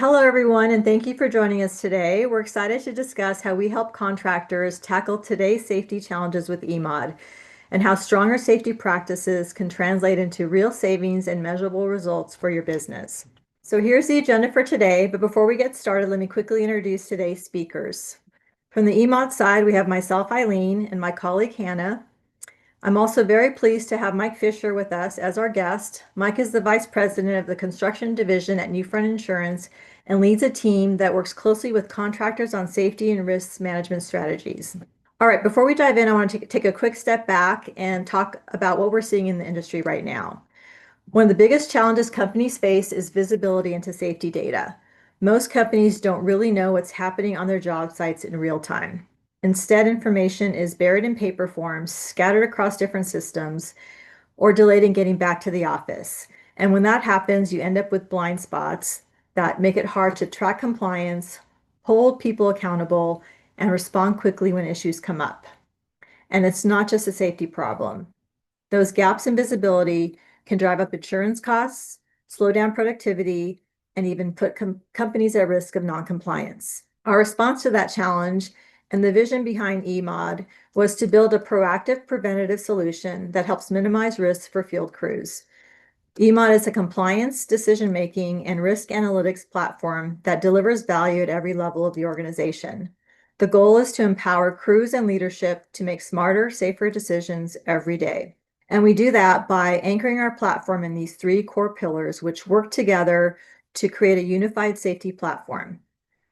Hello, everyone, and thank you for joining us today. We're excited to discuss how we help contractors tackle today's safety challenges with eMOD and how stronger safety practices can translate into real savings and measurable results for your business. So here's the agenda for today, but before we get started, let me quickly introduce today's speakers. From the eMOD side, we have myself, Eileen, and my colleague, Hannah. I'm also very pleased to have Mike Fisher with us as our guest. Mike is the Vice President of the Construction Division at Newfront Insurance and leads a team that works closely with contractors on safety and risk management strategies. All right, before we dive in, I want to take a quick step back and talk about what we're seeing in the industry right now. One of the biggest challenges companies face is visibility into safety data. Most companies don't really know what's happening on their job sites in real time. Instead, information is buried in paper forms, scattered across different systems, or delayed in getting back to the office. And when that happens, you end up with blind spots that make it hard to track compliance, hold people accountable, and respond quickly when issues come up. And it's not just a safety problem. Those gaps in visibility can drive up insurance costs, slow down productivity, and even put companies at risk of non-compliance. Our response to that challenge and the vision behind eMOD was to build a proactive preventative solution that helps minimize risks for field crews. eMOD is a compliance, decision-making, and risk analytics platform that delivers value at every level of the organization. The goal is to empower crews and leadership to make smarter, safer decisions every day. And we do that by anchoring our platform in these three core pillars, which work together to create a unified safety platform.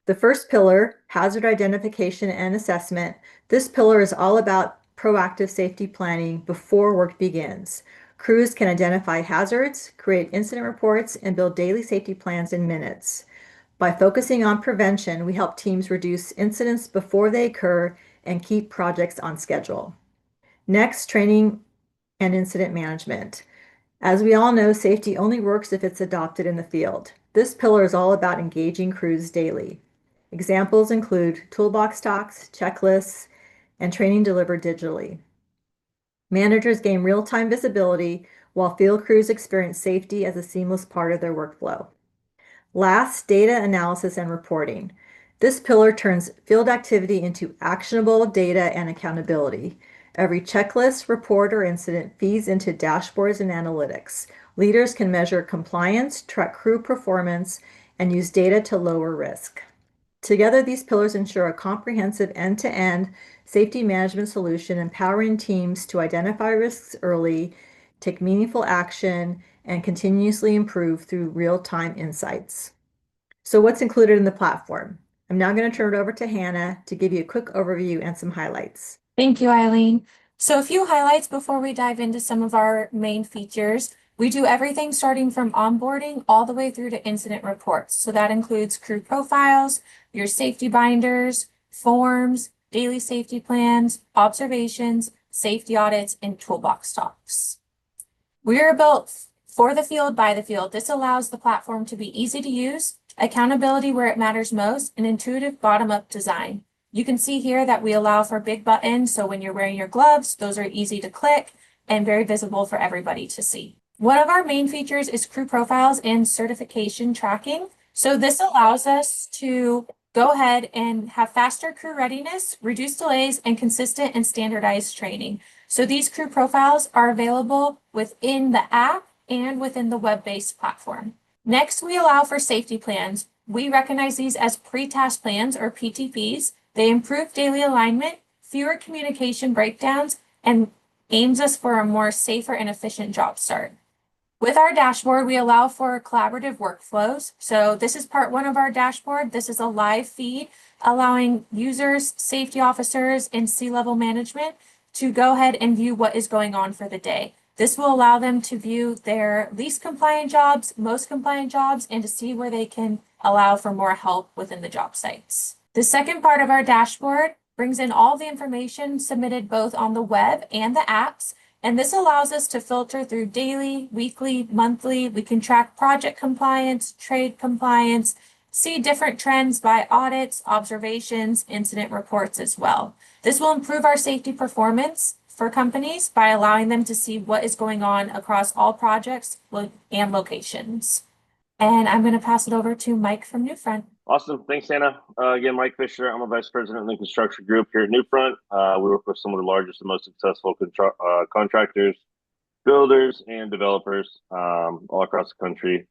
The first pillar, hazard identification and assessment. This pillar is all about proactive safety planning before work begins. Crews can identify hazards, create incident reports, and build daily safety plans in minutes. By focusing on prevention, we help teams reduce incidents before they occur and keep projects on schedule. Next, training and incident management. As we all know, safety only works if it's adopted in the field. This pillar is all about engaging crews daily. Examples include toolbox talks, checklists, and training delivered digitally. Managers gain real-time visibility while field crews experience safety as a seamless part of their workflow. Last, data analysis and reporting. This pillar turns field activity into actionable data and accountability. Every checklist, report, or incident feeds into dashboards and analytics. Leaders can measure compliance, track crew performance, and use data to lower risk. Together, these pillars ensure a comprehensive end-to-end safety management solution, empowering teams to identify risks early, take meaningful action, and continuously improve through real-time insights. So what's included in the platform? I'm now going to turn it over to Hannah to give you a quick overview and some highlights. Thank you, Eileen. So a few highlights before we dive into some of our main features. We do everything starting from onboarding all the way through to incident reports. So that includes crew profiles, your safety binders, forms, daily safety plans, observations, safety audits, and toolbox talks. We are built for the field by the field. This allows the platform to be easy to use, accountability where it matters most, and intuitive bottom-up design. You can see here that we allow for big buttons, so when you're wearing your gloves, those are easy to click and very visible for everybody to see. One of our main features is crew profiles and certification tracking. So this allows us to go ahead and have faster crew readiness, reduce delays, and consistent and standardized training. So these crew profiles are available within the app and within the web-based platform. Next, we allow for safety plans. We recognize these as pre-task plans or PTPs. They improve daily alignment, fewer communication breakdowns, and aims us for a more safer and efficient job start. With our dashboard, we allow for collaborative workflows. So this is part one of our dashboard. This is a live feed allowing users, safety officers, and C-level management to go ahead and view what is going on for the day. This will allow them to view their least compliant jobs, most compliant jobs, and to see where they can allow for more help within the job sites. The second part of our dashboard brings in all the information submitted both on the web and the apps, and this allows us to filter through daily, weekly, monthly. We can track project compliance, trade compliance, see different trends by audits, observations, incident reports as well. This will improve our safety performance for companies by allowing them to see what is going on across all projects and locations. And I'm going to pass it over to Mike from Newfront. Awesome. Thanks, Anna. Again, Mike Fisher. I'm a vice president in the construction group here at Newfront. We work with some of the largest and most successful contractors, builders, and developers all across the country.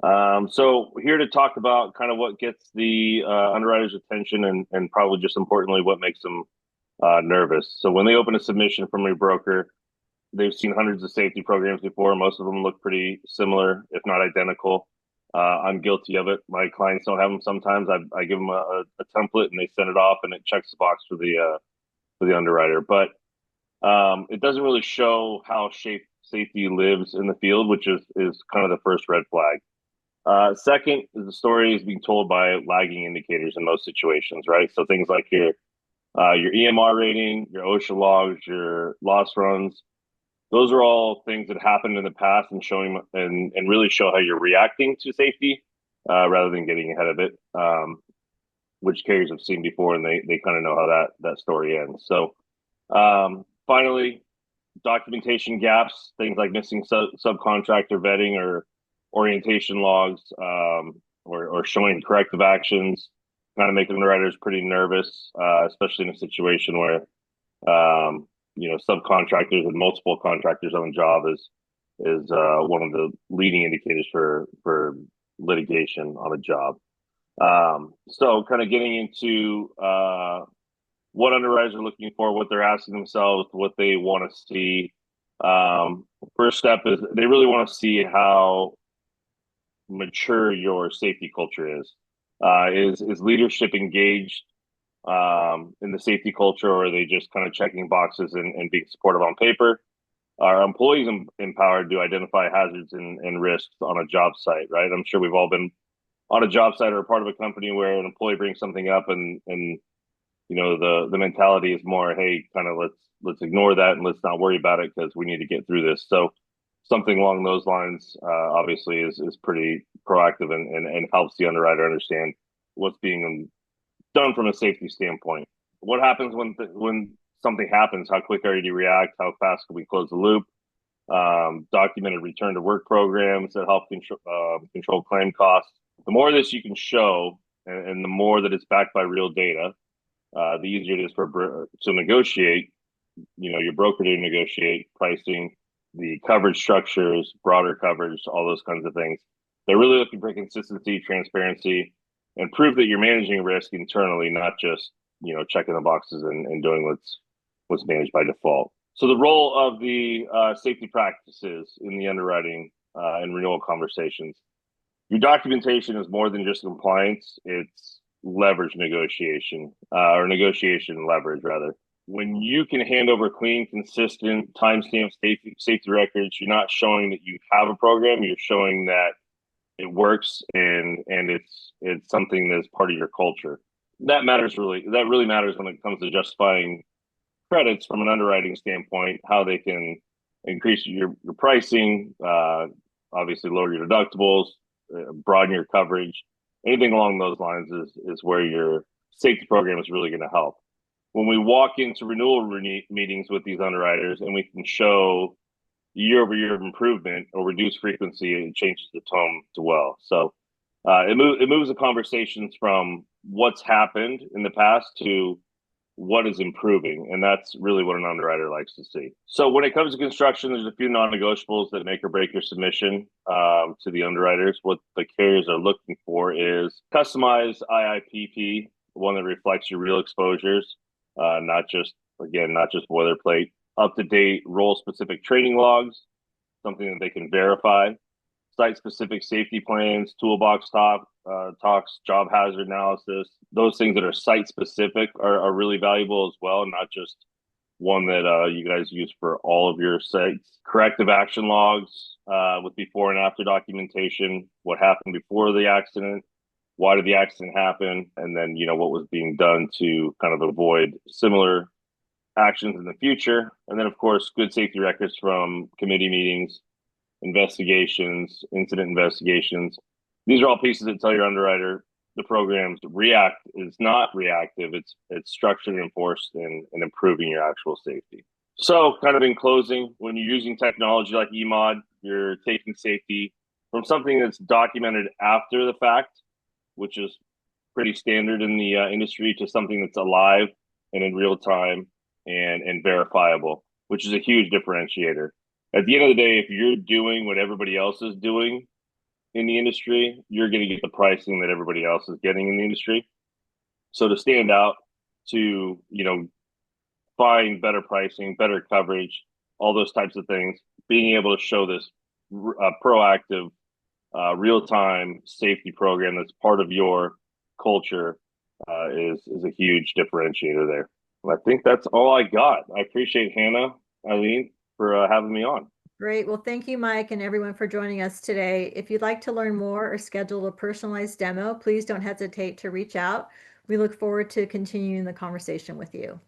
So we're here to talk about kind of what gets the underwriters' attention and probably just importantly, what makes them nervous. So when they open a submission from a broker, they've seen hundreds of safety programs before. Most of them look pretty similar, if not identical. I'm guilty of it. My clients don't have them sometimes. I give them a template and they send it off and it checks the box for the underwriter. But it doesn't really show how safety lives in the field, which is kind of the first red flag. Second is the story is being told by lagging indicators in most situations, right? So things like your EMR rating, your OSHA logs, your loss runs. Those are all things that happened in the past and showing and really show how you're reacting to safety rather than getting ahead of it, which carriers have seen before and they kind of know how that story ends. So finally, documentation gaps, things like missing subcontractor vetting or orientation logs or showing corrective actions, kind of make underwriters pretty nervous, especially in a situation where subcontractors and multiple contractors on the job is one of the leading indicators for litigation on a job. So kind of getting into what underwriters are looking for, what they're asking themselves, what they want to see. First step is they really want to see how mature your safety culture is. Is leadership engaged in the safety culture, or are they just kind of checking boxes and being supportive on paper? Are employees empowered to identify hazards and risks on a job site, right? I'm sure we've all been on a job site or a part of a company where an employee brings something up and the mentality is more, hey, kind of let's ignore that and let's not worry about it because we need to get through this. So something along those lines obviously is pretty proactive and helps the underwriter understand what's being done from a safety standpoint. What happens when something happens? How quick are you to react? How fast can we close the loop? Documented return to work programs that help control claim costs. The more of this you can show, and the more that it's backed by real data, the easier it is to negotiate. Your broker to negotiate pricing, the coverage structures, broader coverage, all those kinds of things. They're really looking for consistency, transparency, and prove that you're managing risk internally, not just checking the boxes and doing what's managed by default. So the role of the safety practices in the underwriting and renewal conversations. Your documentation is more than just compliance; it's leverage negotiation or negotiation leverage rather. When you can hand over clean, consistent, timestamp safety records, you're not showing that you have a program. You're showing that it works and it's something that's part of your culture. That really matters when it comes to justifying credits from an underwriting standpoint, how they can increase your pricing, obviously lower your deductibles, broaden your coverage. Anything along those lines is where your safety program is really going to help. When we walk into renewal meetings with these underwriters and we can show year-over-year improvement or reduced frequency, it changes the tone as well. So it moves the conversations from what's happened in the past to what is improving, and that's really what an underwriter likes to see. So when it comes to construction, there's a few non-negotiables that make or break your submission to the underwriters. What the carriers are looking for is customized IIPP, one that reflects your real exposures, not just boilerplate. Up-to-date role-specific training logs, something that they can verify, site-specific safety plans, toolbox talks, job hazard analysis. Those things that are site-specific are really valuable as well, not just one that you guys use for all of your sites. Corrective action logs with before and after documentation, what happened before the accident, why did the accident happen, and then what was being done to kind of avoid similar actions in the future. And then, of course, good safety records from committee meetings, investigations, incident investigations. These are all pieces that tell your underwriter the program's is not reactive. It's structured and enforced and improving your actual safety. So kind of in closing, when you're using technology like eMOD, you're taking safety from something that's documented after the fact, which is pretty standard in the industry, to something that's alive and in real time and verifiable, which is a huge differentiator. At the end of the day, if you're doing what everybody else is doing in the industry, you're going to get the pricing that everybody else is getting in the industry. So to stand out, to find better pricing, better coverage, all those types of things, being able to show this proactive, real-time safety program that's part of your culture is a huge differentiator there. I think that's all I got. I appreciate Hannah, Eileen, for having me on. Great. Well, thank you, Mike, and everyone for joining us today. If you'd like to learn more or schedule a personalized demo, please don't hesitate to reach out. We look forward to continuing the conversation with you.